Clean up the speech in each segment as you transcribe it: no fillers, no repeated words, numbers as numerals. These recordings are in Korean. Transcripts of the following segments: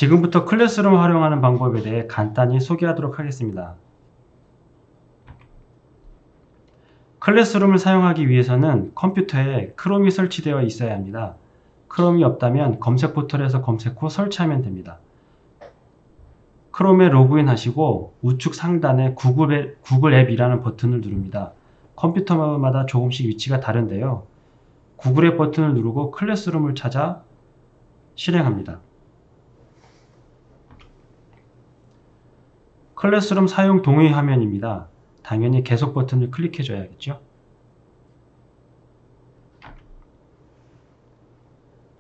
지금부터 클래스룸을 활용하는 방법에 대해 간단히 소개하도록 하겠습니다. 클래스룸을 사용하기 위해서는 컴퓨터에 크롬이 설치되어 있어야 합니다. 크롬이 없다면 검색 포털에서 검색 후 설치하면 됩니다. 크롬에 로그인 하시고 우측 상단에 구글 앱이라는 버튼을 누릅니다. 컴퓨터마다 조금씩 위치가 다른데요. 구글 앱 버튼을 누르고 클래스룸을 찾아 실행합니다. 클래스룸 사용 동의 화면입니다. 당연히 계속 버튼을 클릭해 줘야겠죠.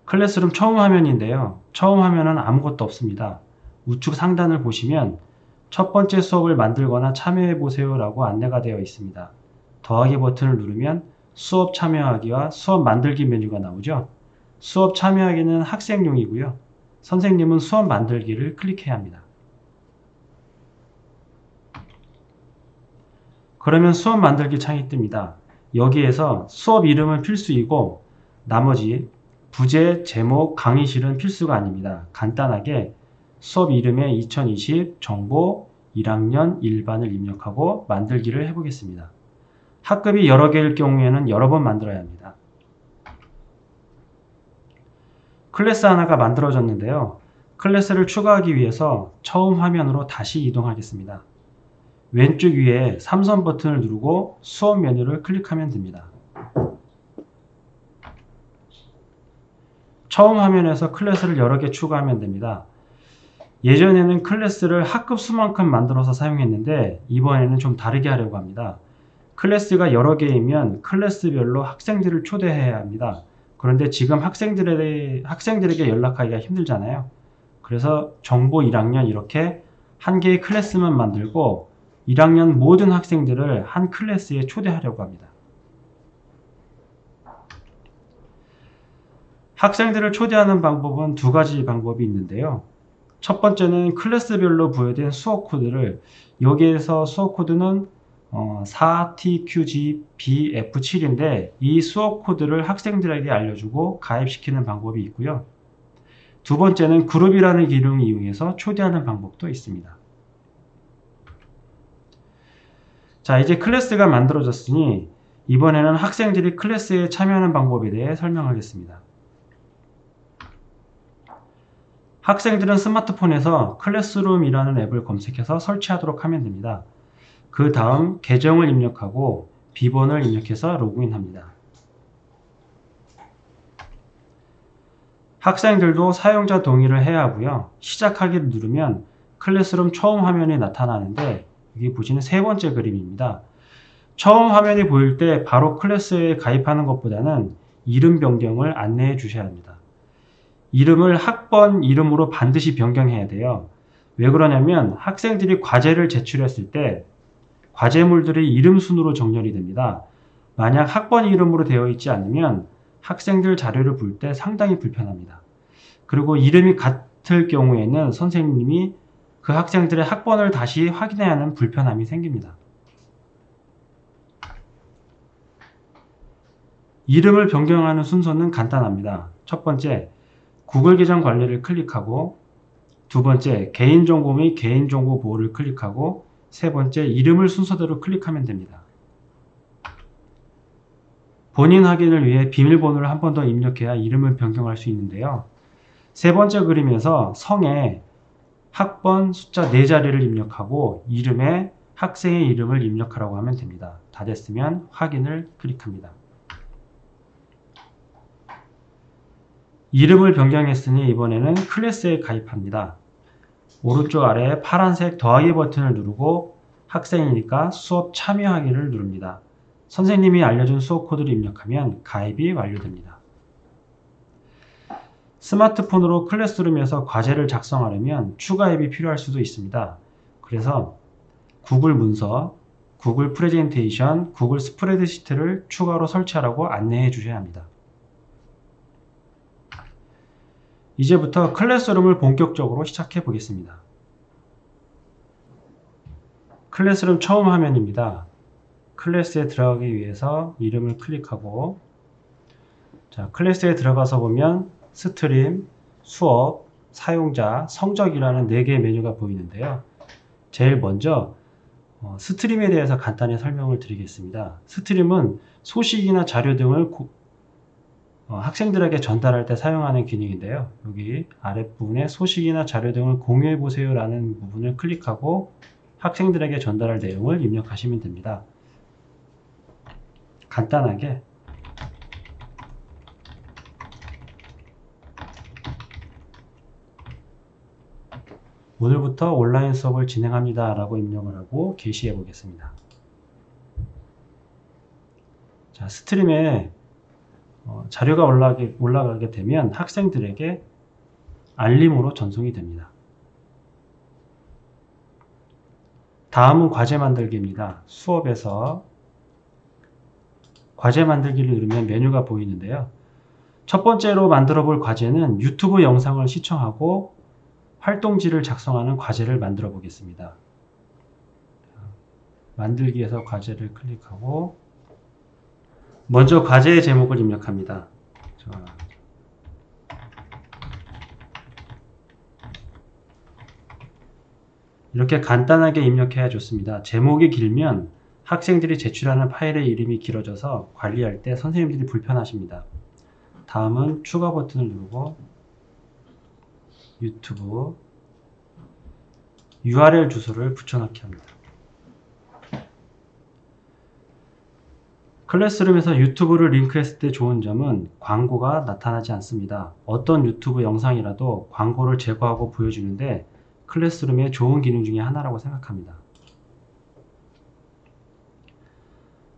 클래스룸 처음 화면인데요. 처음 화면은 아무것도 없습니다. 우측 상단을 보시면 첫 번째 수업을 만들거나 참여해 보세요 라고 안내가 되어 있습니다. 더하기 버튼을 누르면 수업 참여하기와 수업 만들기 메뉴가 나오죠. 수업 참여하기는 학생용이고요. 선생님은 수업 만들기를 클릭해야 합니다. 그러면 수업 만들기 창이 뜹니다. 여기에서 수업 이름은 필수이고 나머지 부제, 제목, 강의실은 필수가 아닙니다. 간단하게 수업 이름에 2020 정보 1학년 1반을 입력하고 만들기를 해보겠습니다. 학급이 여러 개일 경우에는 여러 번 만들어야 합니다. 클래스 하나가 만들어졌는데요. 클래스를 추가하기 위해서 처음 화면으로 다시 이동하겠습니다. 왼쪽 위에 삼선 버튼을 누르고 수업 메뉴를 클릭하면 됩니다. 처음 화면에서 클래스를 여러 개 추가하면 됩니다. 예전에는 클래스를 학급 수만큼 만들어서 사용했는데 이번에는 좀 다르게 하려고 합니다. 클래스가 여러 개이면 클래스별로 학생들을 초대해야 합니다. 그런데 지금 학생들에게 연락하기가 힘들잖아요. 그래서 정보 1학년 이렇게 한 개의 클래스만 만들고 1학년 모든 학생들을 한 클래스에 초대하려고 합니다. 학생들을 초대하는 방법은 두 가지 방법이 있는데요. 첫 번째는 클래스별로 부여된 수업 코드를 여기에서 수업 코드는 4TQGBF7인데 이 수업 코드를 학생들에게 알려주고 가입시키는 방법이 있고요. 두 번째는 그룹이라는 기능을 이용해서 초대하는 방법도 있습니다. 자, 이제 클래스가 만들어졌으니 이번에는 학생들이 클래스에 참여하는 방법에 대해 설명하겠습니다. 학생들은 스마트폰에서 클래스룸이라는 앱을 검색해서 설치하도록 하면 됩니다. 그 다음 계정을 입력하고 비번을 입력해서 로그인합니다. 학생들도 사용자 동의를 해야 하고요. 시작하기를 누르면 클래스룸 처음 화면이 나타나는데 여기 보시는 세 번째 그림입니다. 처음 화면이 보일 때 바로 클래스에 가입하는 것보다는 이름 변경을 안내해 주셔야 합니다. 이름을 학번 이름으로 반드시 변경해야 돼요. 왜 그러냐면 학생들이 과제를 제출했을 때 과제물들이 이름 순으로 정렬이 됩니다. 만약 학번 이름으로 되어 있지 않으면 학생들 자료를 볼 때 상당히 불편합니다. 그리고 이름이 같을 경우에는 선생님이 그 학생들의 학번을 다시 확인해야 하는 불편함이 생깁니다. 이름을 변경하는 순서는 간단합니다. 첫 번째, 구글 계정 관리를 클릭하고 두 번째, 개인정보 및 개인정보 보호를 클릭하고 세 번째, 이름을 순서대로 클릭하면 됩니다. 본인 확인을 위해 비밀번호를 한 번 더 입력해야 이름을 변경할 수 있는데요. 세 번째 그림에서 성에 학번 숫자 4자리를 입력하고 이름에 학생의 이름을 입력하라고 하면 됩니다. 다 됐으면 확인을 클릭합니다. 이름을 변경했으니 이번에는 클래스에 가입합니다. 오른쪽 아래 파란색 더하기 버튼을 누르고 학생이니까 수업 참여하기를 누릅니다. 선생님이 알려준 수업 코드를 입력하면 가입이 완료됩니다. 스마트폰으로 클래스룸에서 과제를 작성하려면 추가 앱이 필요할 수도 있습니다. 그래서 구글 문서, 구글 프레젠테이션, 구글 스프레드시트를 추가로 설치하라고 안내해 주셔야 합니다. 이제부터 클래스룸을 본격적으로 시작해 보겠습니다. 클래스룸 처음 화면입니다. 클래스에 들어가기 위해서 이름을 클릭하고 자, 클래스에 들어가서 보면 스트림, 수업, 사용자, 성적이라는 4개의 메뉴가 보이는데요. 제일 먼저 스트림에 대해서 간단히 설명을 드리겠습니다. 스트림은 소식이나 자료 등을 학생들에게 전달할 때 사용하는 기능인데요. 여기 아랫부분에 소식이나 자료 등을 공유해 보세요 라는 부분을 클릭하고 학생들에게 전달할 내용을 입력하시면 됩니다. 간단하게 오늘부터 온라인 수업을 진행합니다 라고 입력을 하고 게시해 보겠습니다. 자, 스트림에 자료가 올라가게 되면 학생들에게 알림으로 전송이 됩니다. 다음은 과제 만들기입니다. 수업에서 과제 만들기를 누르면 메뉴가 보이는데요. 첫 번째로 만들어 볼 과제는 유튜브 영상을 시청하고 활동지를 작성하는 과제를 만들어 보겠습니다. 만들기에서 과제를 클릭하고 먼저 과제의 제목을 입력합니다. 이렇게 간단하게 입력해야 좋습니다. 제목이 길면 학생들이 제출하는 파일의 이름이 길어져서 관리할 때 선생님들이 불편하십니다. 다음은 추가 버튼을 누르고 유튜브 URL 주소를 붙여넣기 합니다. 클래스룸에서 유튜브를 링크했을 때 좋은 점은 광고가 나타나지 않습니다. 어떤 유튜브 영상이라도 광고를 제거하고 보여주는데 클래스룸의 좋은 기능 중에 하나라고 생각합니다.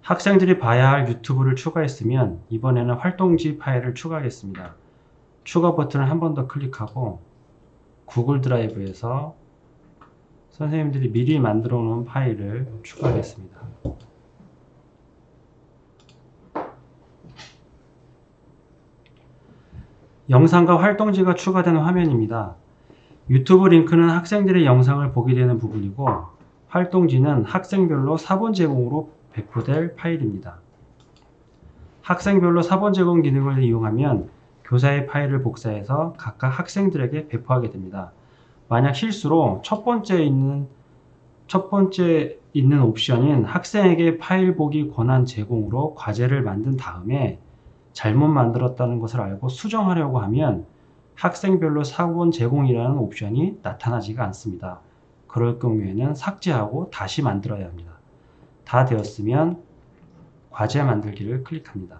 학생들이 봐야 할 유튜브를 추가했으면 이번에는 활동지 파일을 추가하겠습니다. 추가 버튼을 한 번 더 클릭하고 구글 드라이브에서 선생님들이 미리 만들어 놓은 파일을 추가하겠습니다. 영상과 활동지가 추가된 화면입니다. 유튜브 링크는 학생들의 영상을 보게 되는 부분이고 활동지는 학생별로 4번 제공으로 배포될 파일입니다. 학생별로 4번 제공 기능을 이용하면 교사의 파일을 복사해서 각각 학생들에게 배포하게 됩니다. 만약 실수로 첫 번째 있는 옵션인 학생에게 파일 보기 권한 제공으로 과제를 만든 다음에 잘못 만들었다는 것을 알고 수정하려고 하면 학생별로 4번 제공이라는 옵션이 나타나지가 않습니다. 그럴 경우에는 삭제하고 다시 만들어야 합니다. 다 되었으면 과제 만들기를 클릭합니다.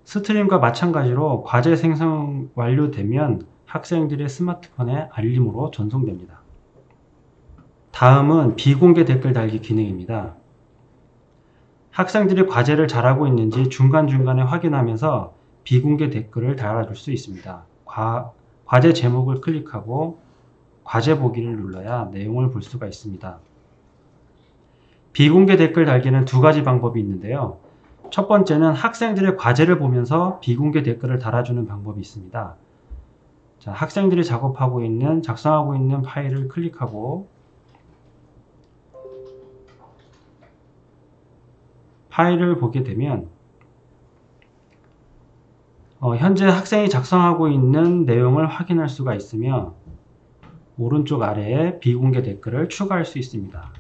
스트림과 마찬가지로 과제 생성 완료되면 학생들의 스마트폰에 알림으로 전송됩니다. 다음은 비공개 댓글 달기 기능입니다. 학생들이 과제를 잘하고 있는지 중간중간에 확인하면서 비공개 댓글을 달아줄 수 있습니다. 과제 제목을 클릭하고 과제 보기를 눌러야 내용을 볼 수가 있습니다. 비공개 댓글 달기는 두 가지 방법이 있는데요. 첫 번째는 학생들의 과제를 보면서 비공개 댓글을 달아주는 방법이 있습니다. 자, 학생들이 작성하고 있는 파일을 클릭하고 파일을 보게 되면 현재 학생이 작성하고 있는 내용을 확인할 수가 있으며 오른쪽 아래에 비공개 댓글을 추가할 수 있습니다.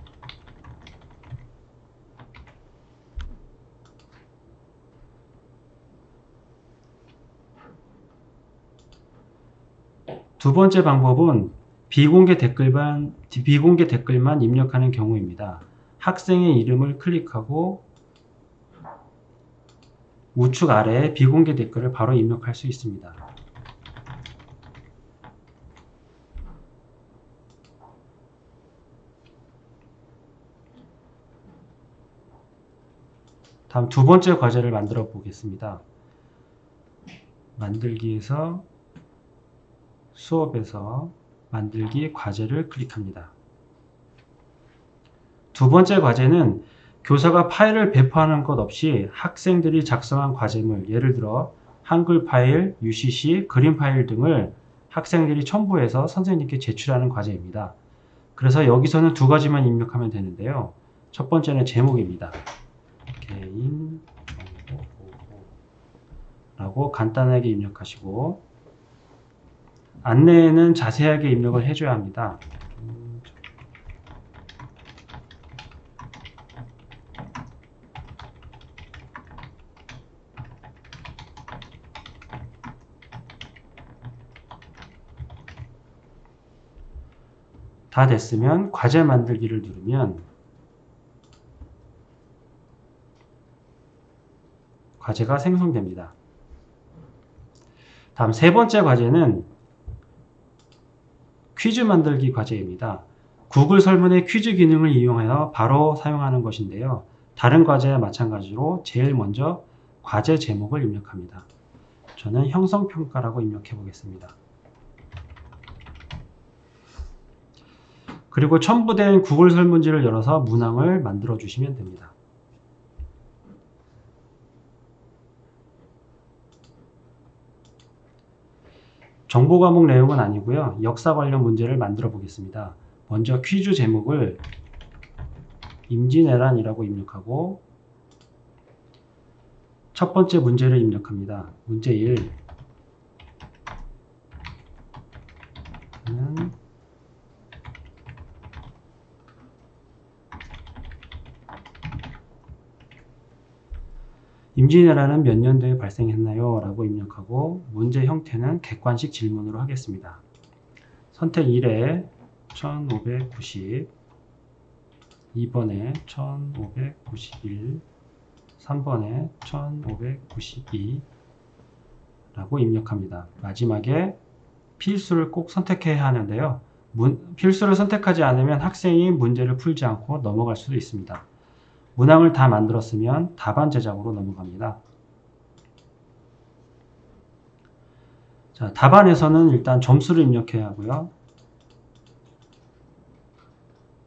두 번째 방법은 비공개 댓글만 입력하는 경우입니다. 학생의 이름을 클릭하고 우측 아래에 비공개 댓글을 바로 입력할 수 있습니다. 다음 두 번째 과제를 만들어 보겠습니다. 만들기에서 수업에서 만들기 과제를 클릭합니다. 두 번째 과제는 교사가 파일을 배포하는 것 없이 학생들이 작성한 과제물, 예를 들어 한글 파일, UCC, 그림 파일 등을 학생들이 첨부해서 선생님께 제출하는 과제입니다. 그래서 여기서는 두 가지만 입력하면 되는데요. 첫 번째는 제목입니다. 개인 라고 간단하게 입력하시고, 안내에는 자세하게 입력을 해줘야 합니다. 다 됐으면 과제 만들기를 누르면 과제가 생성됩니다. 다음 세 번째 과제는 퀴즈 만들기 과제입니다. 구글 설문의 퀴즈 기능을 이용하여 바로 사용하는 것인데요. 다른 과제와 마찬가지로 제일 먼저 과제 제목을 입력합니다. 저는 형성평가라고 입력해 보겠습니다. 그리고 첨부된 구글 설문지를 열어서 문항을 만들어 주시면 됩니다. 정보 과목 내용은 아니고요. 역사 관련 문제를 만들어 보겠습니다. 먼저 퀴즈 제목을 임진왜란이라고 입력하고 첫 번째 문제를 입력합니다. 문제 1. 임진왜란은 몇 년도에 발생했나요? 라고 입력하고 문제 형태는 객관식 질문으로 하겠습니다. 선택 1에 1590, 2번에 1591, 3번에 1592 라고 입력합니다. 마지막에 필수를 꼭 선택해야 하는데요. 필수를 선택하지 않으면 학생이 문제를 풀지 않고 넘어갈 수도 있습니다. 문항을 다 만들었으면 답안 제작으로 넘어갑니다. 자, 답안에서는 일단 점수를 입력해야 하고요.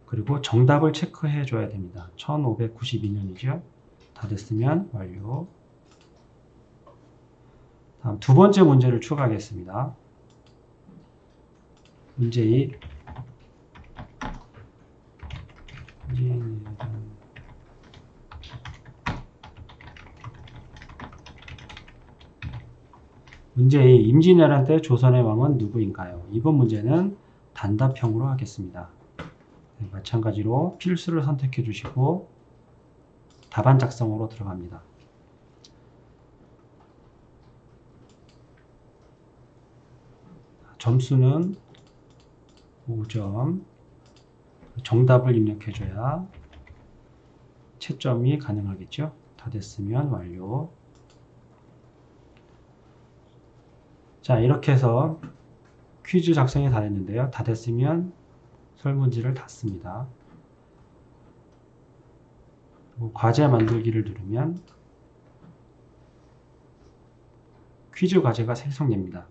그리고 정답을 체크해 줘야 됩니다. 1592년이죠. 다 됐으면 완료. 다음 두 번째 문제를 추가하겠습니다. 문제 2. 문제 2. 임진왜란 때 조선의 왕은 누구인가요? 이번 문제는 단답형으로 하겠습니다. 네, 마찬가지로 필수를 선택해 주시고 답안 작성으로 들어갑니다. 점수는 5점. 정답을 입력해 줘야 채점이 가능하겠죠. 다 됐으면 완료. 자, 이렇게 해서 퀴즈 작성이 다 됐는데요. 다 됐으면 설문지를 닫습니다. 그리고 과제 만들기를 누르면 퀴즈 과제가 생성됩니다.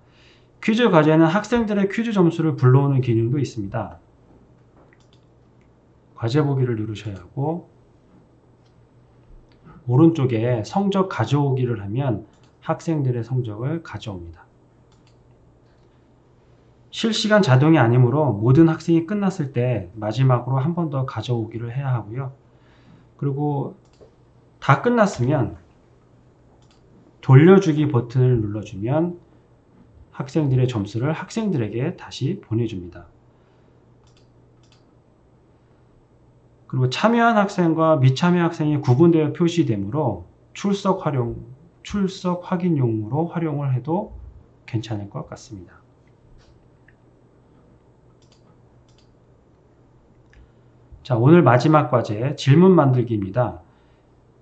퀴즈 과제는 학생들의 퀴즈 점수를 불러오는 기능도 있습니다. 과제 보기를 누르셔야 하고 오른쪽에 성적 가져오기를 하면 학생들의 성적을 가져옵니다. 실시간 자동이 아니므로 모든 학생이 끝났을 때 마지막으로 한 번 더 가져오기를 해야 하고요. 그리고 다 끝났으면 돌려주기 버튼을 눌러주면 학생들의 점수를 학생들에게 다시 보내줍니다. 그리고 참여한 학생과 미참여 학생이 구분되어 표시되므로 출석 확인용으로 활용을 해도 괜찮을 것 같습니다. 자, 오늘 마지막 과제 질문 만들기입니다.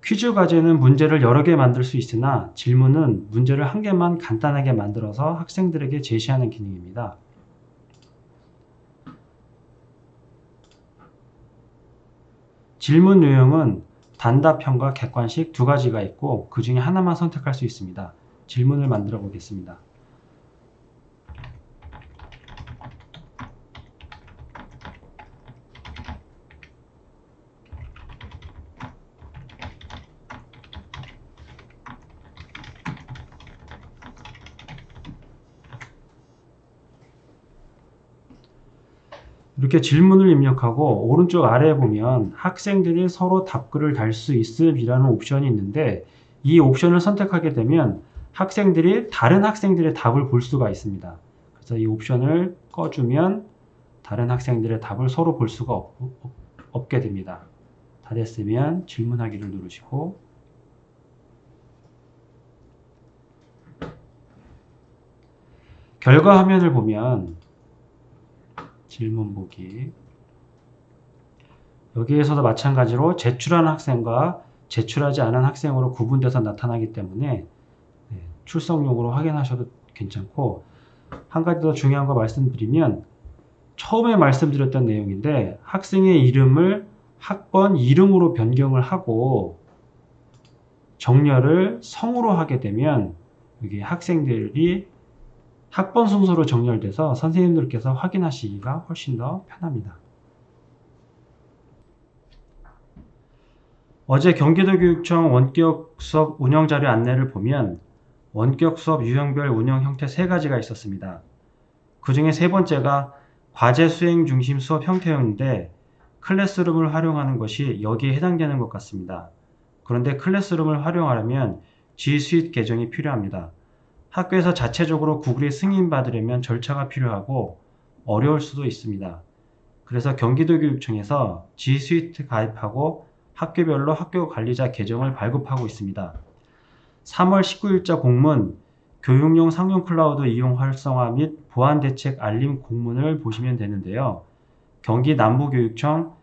퀴즈 과제는 문제를 여러 개 만들 수 있으나 질문은 문제를 한 개만 간단하게 만들어서 학생들에게 제시하는 기능입니다. 질문 유형은 단답형과 객관식 두 가지가 있고 그 중에 하나만 선택할 수 있습니다. 질문을 만들어 보겠습니다. 이렇게 질문을 입력하고 오른쪽 아래에 보면 학생들이 서로 답글을 달 수 있음이라는 옵션이 있는데 이 옵션을 선택하게 되면 학생들이 다른 학생들의 답을 볼 수가 있습니다. 그래서 이 옵션을 꺼주면 다른 학생들의 답을 서로 볼 수가 없게 됩니다. 다 됐으면 질문하기를 누르시고 결과 화면을 보면 질문 보기 여기에서도 마찬가지로 제출한 학생과 제출하지 않은 학생으로 구분돼서 나타나기 때문에 출석용으로 확인하셔도 괜찮고 한 가지 더 중요한 거 말씀드리면 처음에 말씀드렸던 내용인데 학생의 이름을 학번 이름으로 변경을 하고 정렬을 성으로 하게 되면 여기 학생들이 학번 순서로 정렬돼서 선생님들께서 확인하시기가 훨씬 더 편합니다. 어제 경기도교육청 원격 수업 운영 자료 안내를 보면 원격 수업 유형별 운영 형태 3가지가 있었습니다. 그 중에 3번째가 과제 수행 중심 수업 형태였는데 클래스룸을 활용하는 것이 여기에 해당되는 것 같습니다. 그런데 클래스룸을 활용하려면 G Suite 계정이 필요합니다. 학교에서 자체적으로 구글에 승인받으려면 절차가 필요하고 어려울 수도 있습니다. 그래서 경기도교육청에서 G Suite 가입하고 학교별로 학교 관리자 계정을 발급하고 있습니다. 3월 19일자 공문 교육용 상용 클라우드 이용 활성화 및 보안 대책 알림 공문을 보시면 되는데요. 경기 남부교육청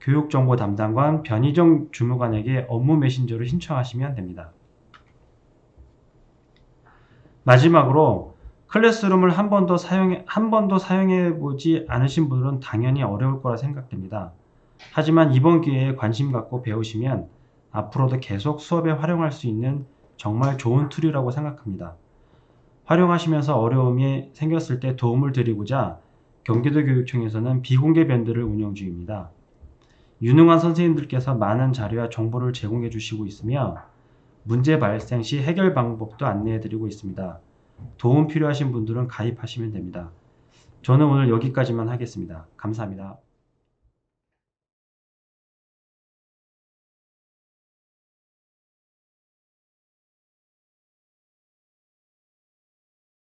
교육정보 담당관 변희정 주무관에게 업무 메신저로 신청하시면 됩니다. 마지막으로 클래스룸을 한 번도 사용해 보지 않으신 분들은 당연히 어려울 거라 생각됩니다. 하지만 이번 기회에 관심 갖고 배우시면 앞으로도 계속 수업에 활용할 수 있는 정말 좋은 툴이라고 생각합니다. 활용하시면서 어려움이 생겼을 때 도움을 드리고자 경기도교육청에서는 비공개 밴드를 운영 중입니다. 유능한 선생님들께서 많은 자료와 정보를 제공해 주시고 있으며 문제 발생 시 해결 방법도 안내해 드리고 있습니다. 도움 필요하신 분들은 가입하시면 됩니다. 저는 오늘 여기까지만 하겠습니다. 감사합니다.